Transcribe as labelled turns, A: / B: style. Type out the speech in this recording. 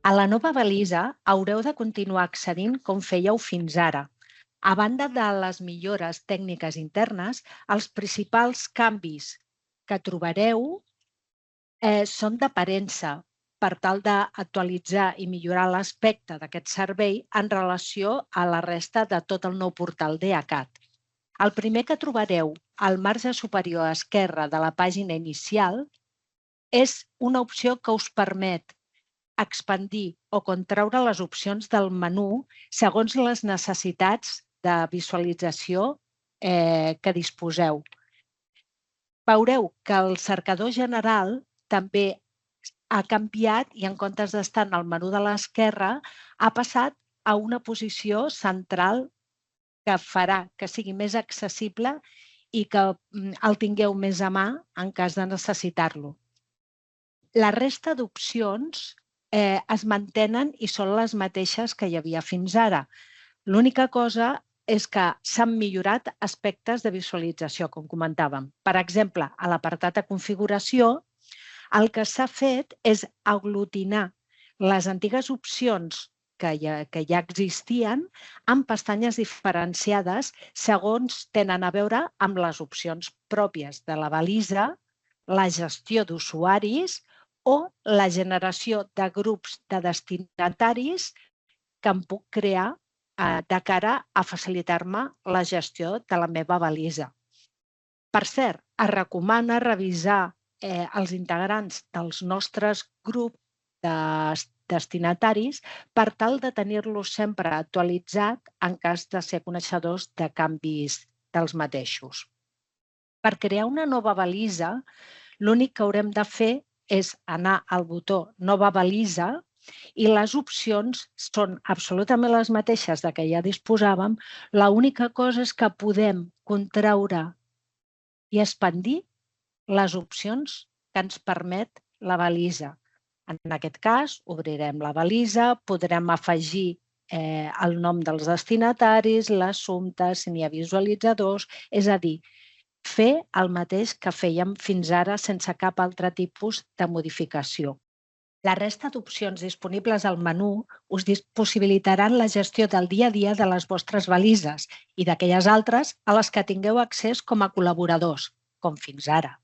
A: A la nova balisa haureu de continuar accedint com fèieu fins ara. A banda de les millores tècniques internes, els principals canvis que trobareu són d'aparença, per tal d'actualitzar i millorar l'aspecte d'aquest servei en relació a la resta de tot el nou portal d'EACAT. El primer que trobareu al marge superior esquerre de la pàgina inicial és una opció que us permet expandir o contraure les opcions del menú segons les necessitats de visualització que disposeu. Veureu que el cercador general també ha canviat i en comptes d'estar en el menú de l'esquerra ha passat a una posició central que farà que sigui més accessible i que el tingueu més a mà en cas de necessitar-lo. La resta d'opcions es mantenen i són les mateixes que hi havia fins ara. L'única cosa és que s'han millorat aspectes de visualització, com comentàvem. Per exemple, a l'apartat de configuració, el que s'ha fet és aglutinar les antigues opcions que ja existien en pestanyes diferenciades segons tenen a veure amb les opcions pròpies de la balisa, la gestió d'usuaris o la generació de grups de destinataris que em puc crear de cara a facilitar-me la gestió de la meva balisa. Per cert, es recomana revisar els integrants dels nostres grups de destinataris per tal de tenir-los sempre actualitzat en cas de ser coneixedors de canvis dels mateixos. Per crear una nova balisa, l'únic que haurem de fer és anar al botó Nova balisa i les opcions són absolutament les mateixes de què ja disposàvem. L'única cosa és que podem contraure i expandir les opcions que ens permet la balisa. En aquest cas, obrirem la balisa, podrem afegir el nom dels destinataris, l'assumpte, si n'hi ha visualitzadors, és a dir, fer el mateix que fèiem fins ara sense cap altre tipus de modificació. La resta d'opcions disponibles al menú us possibilitaran la gestió del dia a dia de les vostres balises i d'aquelles altres a les que tingueu accés com a col·laboradors, com fins ara.